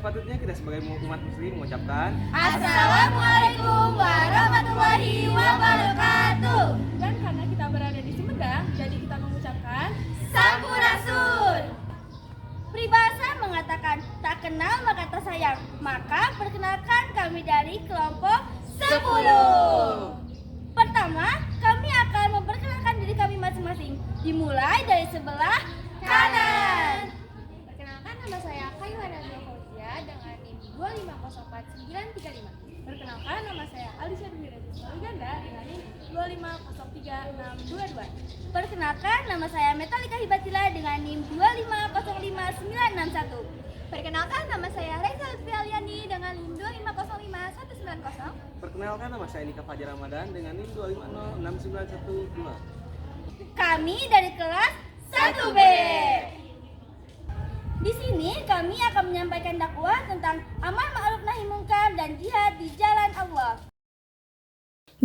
sepatutnya kita sebagai umat muslim mengucapkan Assalamualaikum warahmatullahi wabarakatuh. Dan karena kita berada di Sumedang, jadi kita mengucapkan Sampurasun. Peribahasa mengatakan tak kenal maka tak sayang. Maka perkenalkan kami dari kelompok 10. Pertama, kami akan memperkenalkan diri kami masing-masing. Dimulai dari sebelah kanan. Perkenalkan, nama saya Kayuana Fauzia dengan NIM 2504935. Perkenalkan, nama saya Alisha Dwi Regista Uganda dengan NIM 2503622. Perkenalkan, nama saya Metalika Hibatila dengan NIM 2505961. Perkenalkan, nama saya Reza Lutfi Aliani dengan NIM 2505190. Perkenalkan, nama saya Nika Fajar Ramadan dengan NIM 2506912. Kami dari kelas 1B. Di sini kami akan menyampaikan dakwah tentang amar ma'ruf nahi munkar dan jihad di jalan Allah.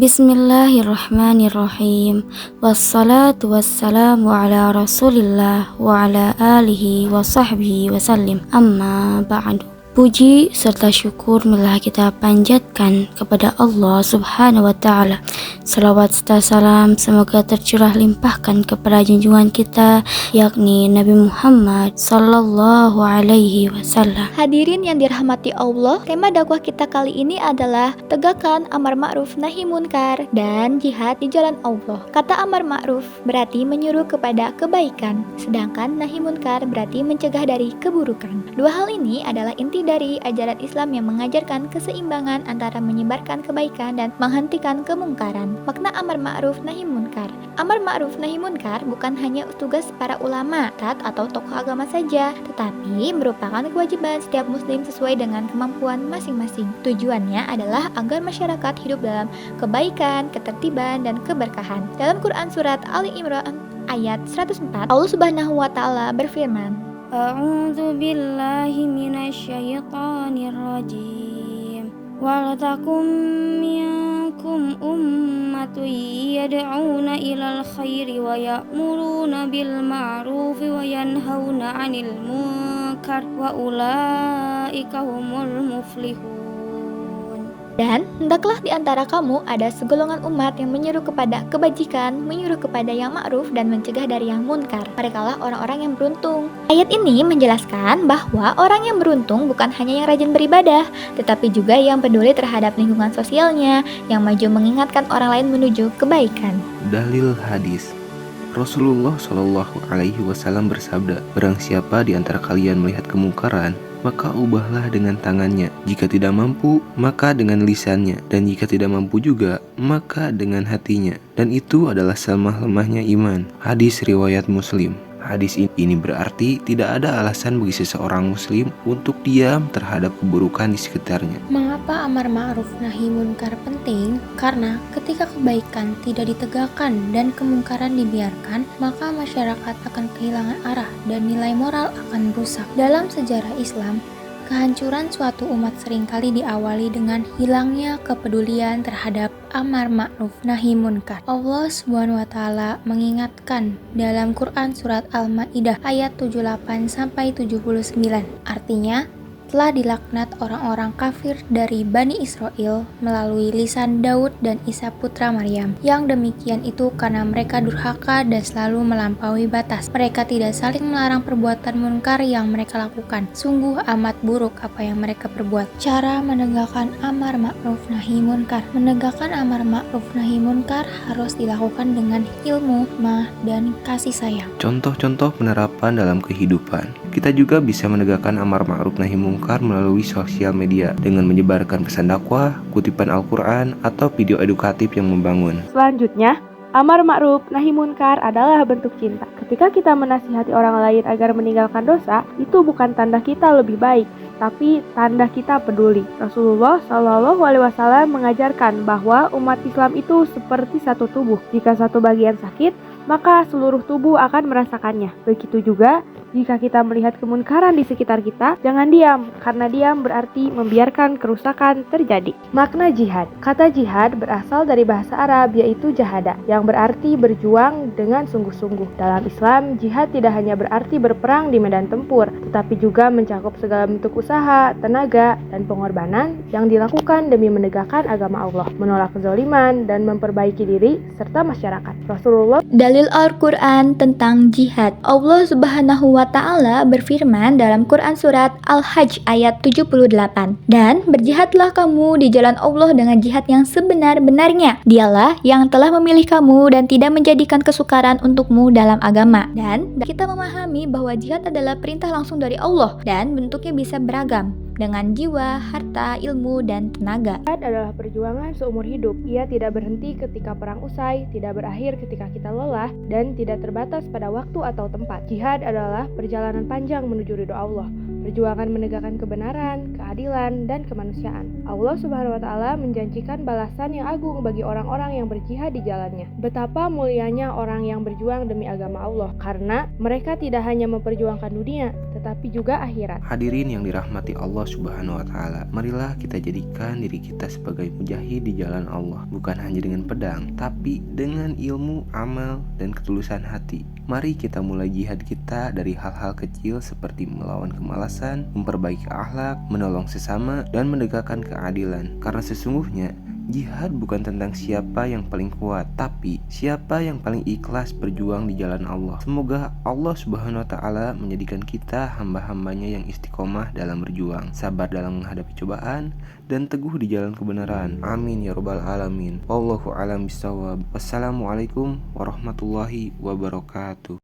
Bismillahirrahmanirrahim. Wassalatu wassalamu ala Rasulillah wa ala alihi wa sahbihi wasallim. Amma ba'du. Puji serta syukur marilah kita panjatkan kepada Allah Subhanahu wa taala. Salawat serta salam semoga tercurah limpahkan kepada junjungan kita yakni Nabi Muhammad sallallahu alaihi wasallam. Hadirin yang dirahmati Allah, tema dakwah kita kali ini adalah tegakkan amar ma'ruf nahi munkar dan jihad di jalan Allah. Kata amar ma'ruf berarti menyuruh kepada kebaikan, sedangkan nahi munkar berarti mencegah dari keburukan. Dua hal ini adalah inti dari ajaran Islam yang mengajarkan keseimbangan antara menyebarkan kebaikan dan menghentikan kemungkaran. Makna amar ma'ruf nahi munkar. Amar ma'ruf nahi munkar bukan hanya tugas para ulama, ustadz atau tokoh agama saja, tetapi merupakan kewajiban setiap muslim sesuai dengan kemampuan masing-masing. Tujuannya adalah agar masyarakat hidup dalam kebaikan, ketertiban, dan keberkahan. Dalam Quran surat Ali Imran ayat 104, Allah Subhanahu wa taala berfirman, A'udzu billahi minasyaitonir rajim. Wal takum minkum ummatun yad'una ilal khairi wa ya'muruna bil ma'rufi wa yanhauna 'anil munkar wa ulaika humul muflihun. dan hendaklah di antara kamu ada segolongan umat yang menyuruh kepada kebajikan, menyuruh kepada yang ma'ruf dan mencegah dari yang munkar. Merekalah orang-orang yang beruntung. Ayat ini menjelaskan bahwa orang yang beruntung bukan hanya yang rajin beribadah, tetapi juga yang peduli terhadap lingkungan sosialnya, yang maju mengingatkan orang lain menuju kebaikan. Dalil hadis. Rasulullah Shallallahu Alaihi Wasallam bersabda, barang siapa di antara kalian melihat kemungkaran, maka ubahlah dengan tangannya. Jika tidak mampu, maka dengan lisannya. Dan jika tidak mampu juga, maka dengan hatinya. Dan itu adalah selemah-lemahnya iman. Hadis riwayat Muslim. Hadis ini berarti tidak ada alasan bagi seseorang muslim untuk diam terhadap keburukan di sekitarnya. Mengapa amar ma'ruf nahi munkar penting? Karena ketika kebaikan tidak ditegakkan dan kemungkaran dibiarkan, maka masyarakat akan kehilangan arah dan nilai moral akan rusak. Dalam sejarah Islam, kehancuran suatu umat seringkali diawali dengan hilangnya kepedulian terhadap amar ma'ruf nahi munkar. Allah Subhanahu wa taala mengingatkan dalam Quran surat Al-Maidah ayat 78 sampai 79. Artinya, telah dilaknat orang-orang kafir dari Bani Israel melalui lisan Daud dan Isa putra Maryam. Yang demikian itu karena mereka durhaka dan selalu melampaui batas. Mereka tidak saling melarang perbuatan munkar yang mereka lakukan. Sungguh amat buruk apa yang mereka perbuat. Cara menegakkan amar ma'ruf nahi munkar. Menegakkan amar ma'ruf nahi munkar harus dilakukan dengan ilmu, hikmah, dan kasih sayang. Contoh-contoh penerapan dalam kehidupan. Kita juga bisa menegakkan amar ma'ruf nahi munkar melalui sosial media dengan menyebarkan pesan dakwah, kutipan Al-Quran, atau video edukatif yang membangun. Selanjutnya, amar ma'ruf nahi munkar adalah bentuk cinta. Ketika kita menasihati orang lain agar meninggalkan dosa, itu bukan tanda kita lebih baik, tapi tanda kita peduli. Rasulullah Shallallahu Alaihi Wasallam mengajarkan bahwa umat Islam itu seperti satu tubuh. Jika satu bagian sakit, maka seluruh tubuh akan merasakannya. Begitu juga Jika kita melihat kemunkaran di sekitar kita, jangan diam, karena diam berarti membiarkan kerusakan terjadi. Makna jihad. Kata jihad berasal dari bahasa Arab yaitu jahada, yang berarti berjuang dengan sungguh-sungguh. Dalam Islam, jihad tidak hanya berarti berperang di medan tempur, tetapi juga mencakup segala bentuk usaha, tenaga, dan pengorbanan yang dilakukan demi menegakkan agama Allah, menolak kezaliman, dan memperbaiki diri serta masyarakat. Rasulullah Dalil Al-Quran tentang jihad. Allah Subhanahu wa Ta'ala berfirman dalam Quran Surat Al-Hajj ayat 78, "Dan berjihadlah kamu di jalan Allah dengan jihad yang sebenar-benarnya. Dialah yang telah memilih kamu dan tidak menjadikan kesukaran untukmu dalam agama." Dan kita memahami bahwa jihad adalah perintah langsung dari Allah dan bentuknya bisa beragam, dengan jiwa, harta, ilmu, dan tenaga. Jihad adalah perjuangan seumur hidup. Ia tidak berhenti ketika perang usai, tidak berakhir ketika kita lelah, dan tidak terbatas pada waktu atau tempat. Jihad adalah perjalanan panjang menuju ridho Allah, perjuangan menegakkan kebenaran, keadilan, dan kemanusiaan. Allah Subhanahu wa Ta'ala menjanjikan balasan yang agung bagi orang-orang yang berjihad di jalannya. Betapa mulianya orang yang berjuang demi agama Allah, karena mereka tidak hanya memperjuangkan dunia, tetapi juga akhirat. Hadirin yang dirahmati Allah Subhanahu wa Ta'ala, marilah kita jadikan diri kita sebagai mujahid di jalan Allah, bukan hanya dengan pedang, tapi dengan ilmu, amal, dan ketulusan hati. Mari kita mulai jihad kita dari hal-hal kecil seperti melawan kemalasan, memperbaiki akhlak, menolong sesama, dan menegakkan keadilan. Karena sesungguhnya jihad bukan tentang siapa yang paling kuat, tapi siapa yang paling ikhlas berjuang di jalan Allah. Semoga Allah Subhanahu wa Ta'ala menjadikan kita hamba-hambanya yang istiqomah dalam berjuang, sabar dalam menghadapi cobaan, dan teguh di jalan kebenaran. Amin ya rabbal alamin. Wallahu a'lam bishawab. Wassalamualaikum warahmatullahi wabarakatuh.